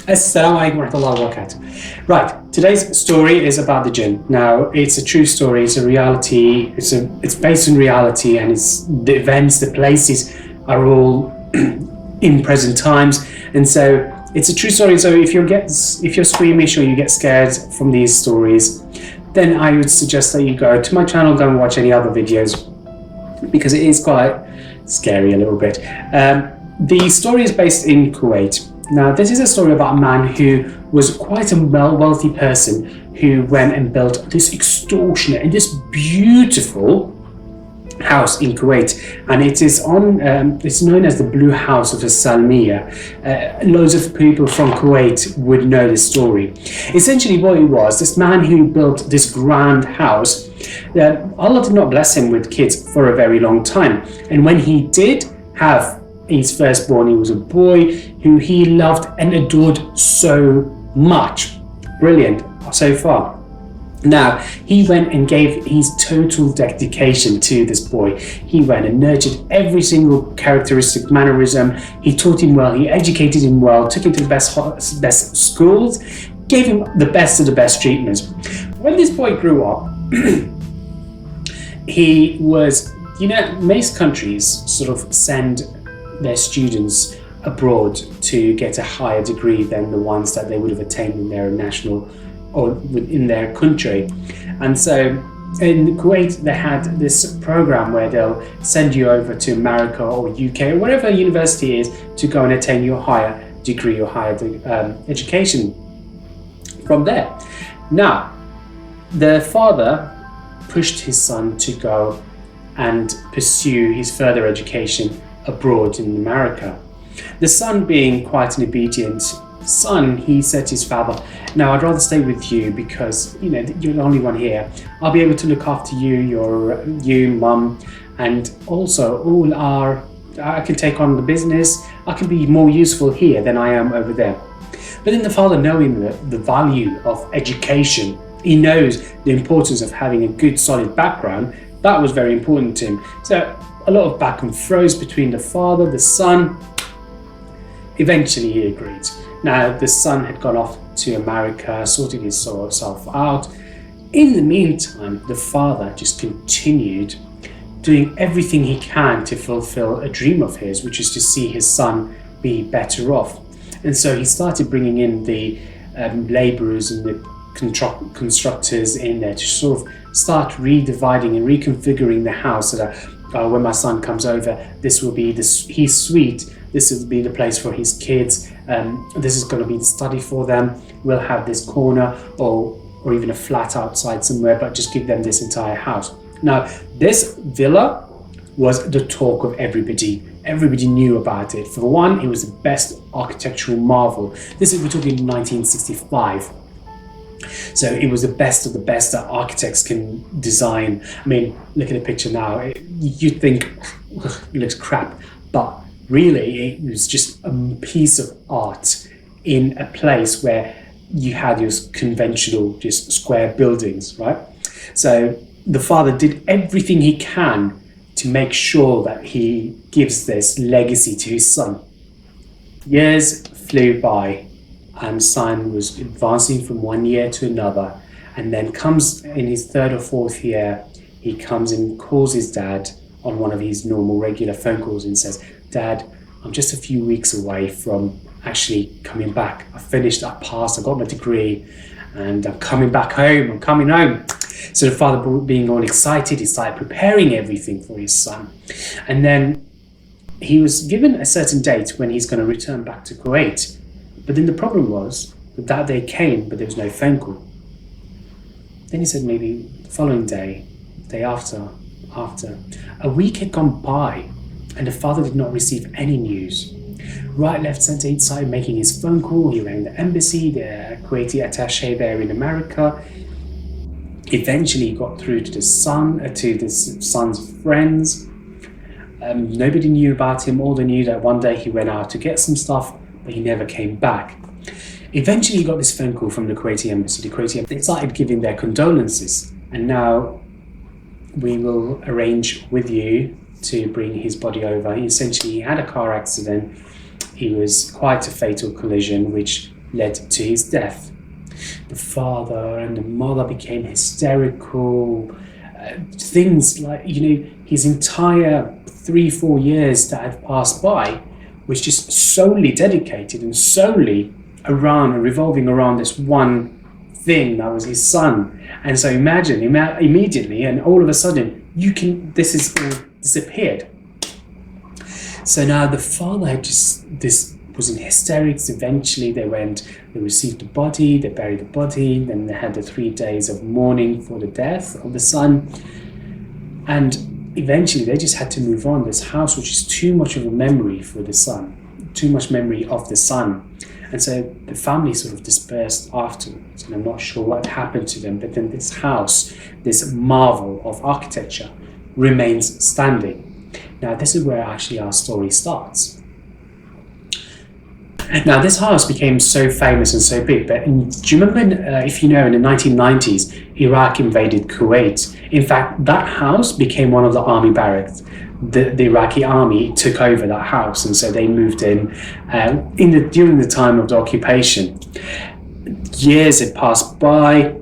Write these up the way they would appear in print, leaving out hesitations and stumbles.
Assalamu alaikum wa rahmatullahi wa barakatuh. Right, today's story is about the jinn. Now, it's a true story, it's a reality, it's based on reality, and it's the events, the places are all in present times, and so it's a true story. So if you're squeamish or you get scared from these stories, then I would suggest that you go to my channel, go and watch any other videos, because it is quite scary a little bit. The story is based in Kuwait. Now, this is a story about a man who was quite a wealthy person who went and built this extortionate and this beautiful house in Kuwait, and it is it's known as the Blue House of Alsalmiyah. Loads of people from Kuwait would know this story. Essentially what it was, this man who built this grand house, Allah did not bless him with kids for a very long time, and when he did have his firstborn, he was a boy who he loved and adored so much. Brilliant so far. Now, he went and gave his total dedication to this boy. He went and nurtured every single characteristic, mannerism. He taught him well, he educated him well, took him to the best schools, gave him the best of the best treatments. When this boy grew up, he was, most countries sort of send their students abroad to get a higher degree than the ones that they would have attained in their national or in their country. And so in Kuwait, they had this program where they'll send you over to America or UK or whatever university is to go and attain your higher degree or higher education from there. Now, the father pushed his son to go and pursue his further education abroad in America. The son, being quite an obedient son, he said to his father, "Now, I'd rather stay with you because you're the only one here. I'll be able to look after you, mum, and also I can take on the business. I can be more useful here than I am over there." But then the father, knowing the value of education, he knows the importance of having a good solid background. That was very important to him. So a lot of back and throws between the father, the son. Eventually he agreed. Now, the son had gone off to America, sorted himself out. In the meantime, the father just continued doing everything he can to fulfill a dream of his, which is to see his son be better off. And so he started bringing in the laborers and the constructors in there to sort of start redividing and reconfiguring the house so that when my son comes over, this will be his suite, this will be the place for his kids, this is going to be the study for them, we'll have this corner or even a flat outside somewhere, but just give them this entire house. Now, this villa was the talk of everybody. Everybody knew about it. For one, it was the best architectural marvel. We're talking 1965. So it was the best of the best that architects can design. I mean, look at the picture now. You'd think it looks crap, but really it was just a piece of art in a place where you had your conventional just square buildings, right? So the father did everything he can to make sure that he gives this legacy to his son. Years flew by, and son was advancing from one year to another, and then comes in his third or fourth year, he comes and calls his dad on one of his normal regular phone calls and says, "Dad, I'm just a few weeks away from actually coming back. I passed, I got my degree, and I'm coming back home, I'm coming home." So the father, being all excited, he started preparing everything for his son. And then he was given a certain date when he's going to return back to Kuwait. But then the problem was that day came, but there was no phone call. Then he said maybe the following day, day after. A week had gone by and the father did not receive any news. Right, left, centre, he started making his phone call. He rang the embassy, the Kuwaiti attaché there in America. Eventually he got through to the son's friends. Nobody knew about him. All they knew that one day he went out to get some stuff, but he never came back. Eventually he got this phone call from the Kuwaiti embassy. They started giving their condolences, and now we will arrange with you to bring his body over. He had a car accident. It was quite a fatal collision, which led to his death. The father and the mother became hysterical. Things like, his entire 3-4 years that had passed by was just solely dedicated and solely revolving around this one thing that was his son. And so imagine immediately, and all of a sudden, this is all disappeared. So now the father was in hysterics. Eventually they received the body, they buried the body, then they had the 3 days of mourning for the death of the son. And eventually they just had to move on. This house was just too much of a memory for the son, too much memory of the son. And so the family sort of dispersed afterwards, and I'm not sure what happened to them, but then this house, this marvel of architecture, remains standing. Now this is where actually our story starts. Now this house became so famous and so big, but do you remember, if you know, in the 1990s, Iraq invaded Kuwait. In fact, that house became one of the army barracks. The Iraqi army took over that house, and so they moved in during the time of the occupation. Years had passed by.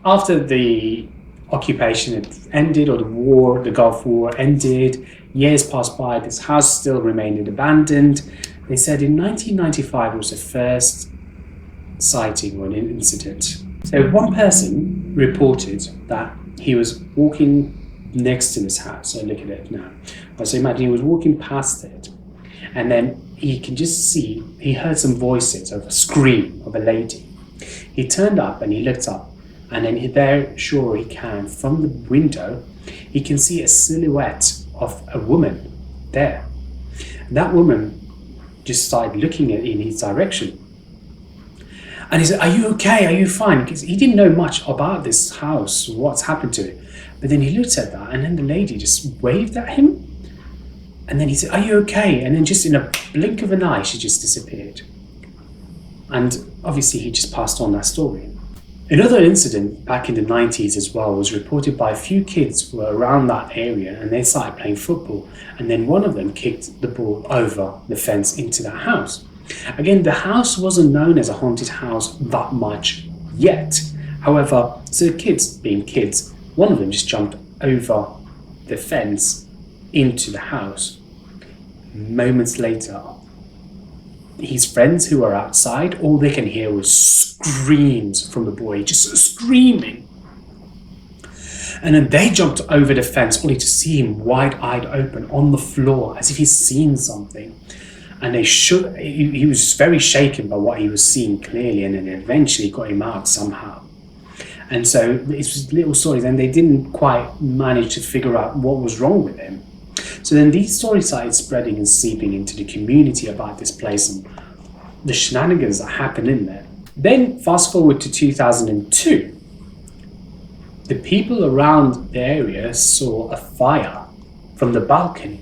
After the occupation had ended, or the Gulf War ended, years passed by, this house still remained abandoned. They said in 1995 was the first sighting or an incident. So one person reported that he was walking next to this house. So look at it now. So imagine he was walking past it, and then he can just see, he heard some voices of a scream of a lady. He turned up and he looked up, and then there, sure he can, from the window, he can see a silhouette of a woman there. And that woman just started looking in his direction. And he said, "Are you okay? Are you fine?" Because he didn't know much about this house, what's happened to it. But then he looked at that, and then the lady just waved at him. And then he said, "Are you okay?" And then just in a blink of an eye, she just disappeared. And obviously he just passed on that story. Another incident back in the 90s as well was reported by a few kids who were around that area, and they started playing football, and then one of them kicked the ball over the fence into that house. Again, the house wasn't known as a haunted house that much yet. However, so the kids, being kids, one of them just jumped over the fence into the house. Moments later, his friends who were outside, all they can hear was screams from the boy, just screaming. And then they jumped over the fence only to see him wide-eyed open on the floor as if he's seen something. And he was just very shaken by what he was seeing clearly, and then eventually got him out somehow. And so it was little stories, and they didn't quite manage to figure out what was wrong with him. So then these stories started spreading and seeping into the community about this place and the shenanigans that happened in there. Then fast forward to 2002, the people around the area saw a fire from the balcony.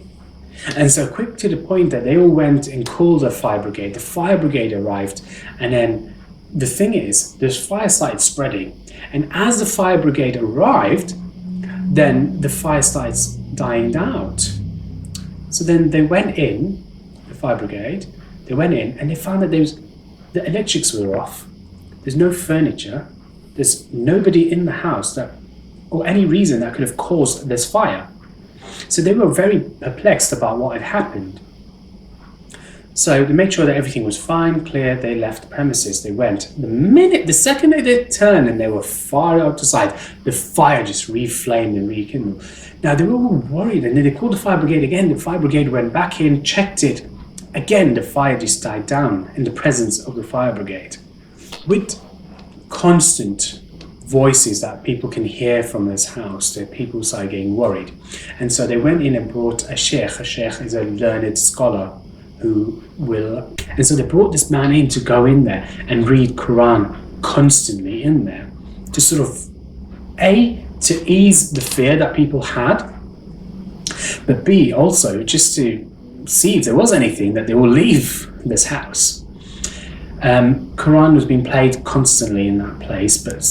And so quick to the point that they all went and called the fire brigade. The fire brigade arrived, and then the thing is, this fire started spreading. And as the fire brigade arrived, then the fire starts dying out. So then they went in, the fire brigade, they went in and they found that the electrics were off. There's no furniture. There's nobody in the house or any reason that could have caused this fire. So they were very perplexed about what had happened. So they made sure that everything was fine, clear. They left the premises. They went. The second they turned and they were far outside, the fire just reflamed and rekindled. Now they were all worried, and then they called the fire brigade again. The fire brigade went back in, checked it. Again, the fire just died down in the presence of the fire brigade, with constant voices that people can hear from this house. The people started getting worried, and so they went in and brought a sheikh. A sheikh is a learned scholar and so they brought this man in to go in there and read Quran constantly in there, to sort of to ease the fear that people had, but B, also just to see if there was anything that they will leave this house. Quran was being played constantly in that place, but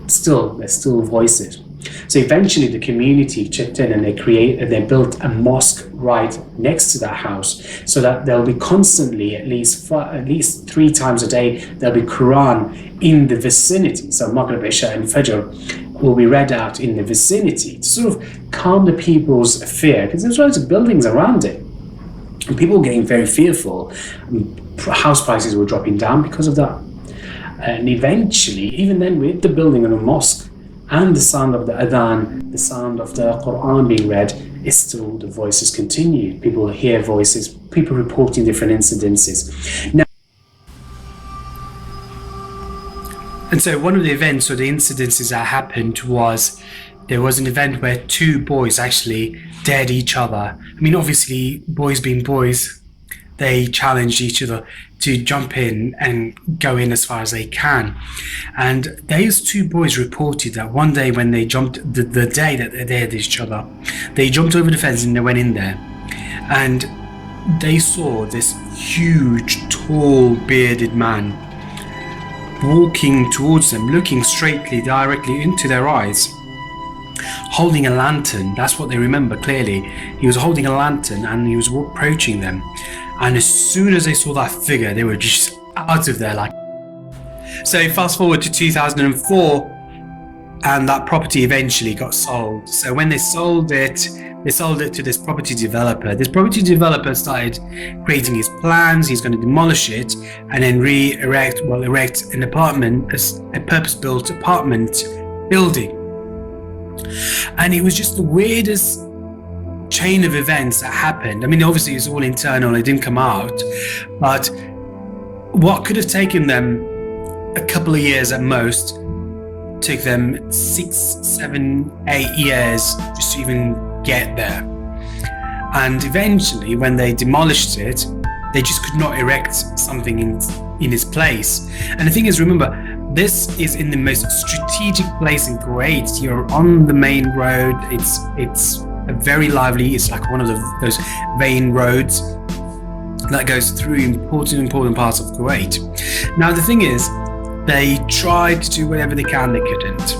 still, there's still voices. So eventually the community chipped in and they built a mosque right next to that house, so that there'll be constantly, at least 3 times a day, there'll be Quran in the vicinity. So Maghrib, Isha and Fajr will be read out in the vicinity to sort of calm the people's fear, because there's loads of buildings around it. And people were getting very fearful. House prices were dropping down because of that. And eventually, even then, with the building of a mosque and the sound of the adhan, the sound of the Quran being read, it's still, the voices continue. People hear voices, people reporting different incidences. Now, and so one of the events or the incidences that happened was, there was an event where 2 boys actually dared each other. I mean, obviously, boys being boys, they challenged each other to jump in and go in as far as they can. And those 2 boys reported that one day when they jumped, the day that they dared each other, they jumped over the fence and they went in there. And they saw this huge, tall, bearded man walking towards them, looking straightly, directly into their eyes, holding a lantern. That's what they remember clearly. He was holding a lantern and he was approaching them. And as soon as they saw that figure, they were just out of there. So fast forward to 2004, and that property eventually got sold. So when they sold it to this property developer. This property developer started creating his plans. He's going to demolish it and then erect an apartment, a purpose-built apartment building. And it was just the weirdest chain of events that happened. I mean, obviously it's all internal, it didn't come out, but what could have taken them a couple of years at most took them 6, 7, 8 years just to even get there. And eventually, when they demolished it, they just could not erect something in its place. And the thing is, remember, this is in the most strategic place in Kuwait. You're on the main road. It's a very lively. It's like one of those vein roads that goes through important parts of Kuwait. Now the thing is, they tried to do whatever they can, they couldn't.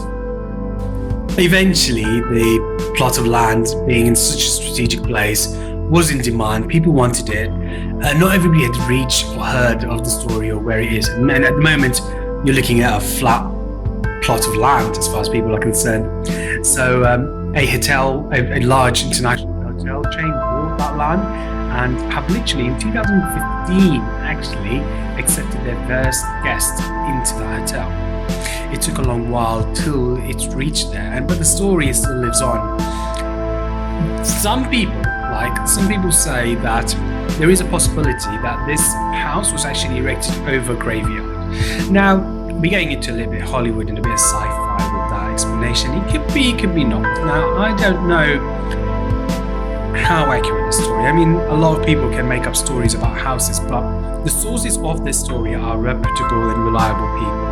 Eventually, the plot of land being in such a strategic place was in demand. People wanted it. Not everybody had reached or heard of the story or where it is. And at the moment, you're looking at a flat plot of land as far as people are concerned. So a hotel, a large international hotel chain bought that land and have literally in 2015 actually accepted their first guest into the hotel. It took a long while till it reached there, but the story still lives on. Some people say that there is a possibility that this house was actually erected over a graveyard. Now, we're getting into a little bit of Hollywood and a bit of sci-fi with that explanation. It could be not. Now, I don't know how accurate the story. I mean, a lot of people can make up stories about houses, but the sources of this story are reputable and reliable people.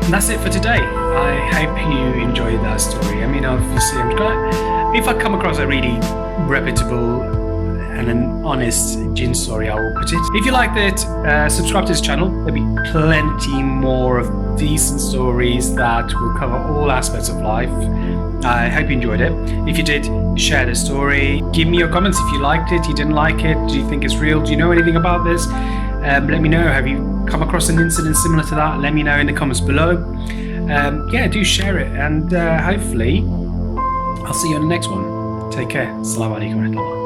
And that's it for today. I hope you enjoyed that story. I mean, obviously, I'm glad if I come across a really reputable and an honest Jinn story, I will put it. If you liked it, subscribe to this channel. There'll be plenty more of decent stories that will cover all aspects of life. I hope you enjoyed it. If you did, share the story. Give me your comments if you liked it, you didn't like it, do you think it's real, do you know anything about this? Let me know. Have you come across an incident similar to that? Let me know in the comments below. Yeah, do share it, and hopefully I'll see you on the next one. Take care. Assalamu alaikum.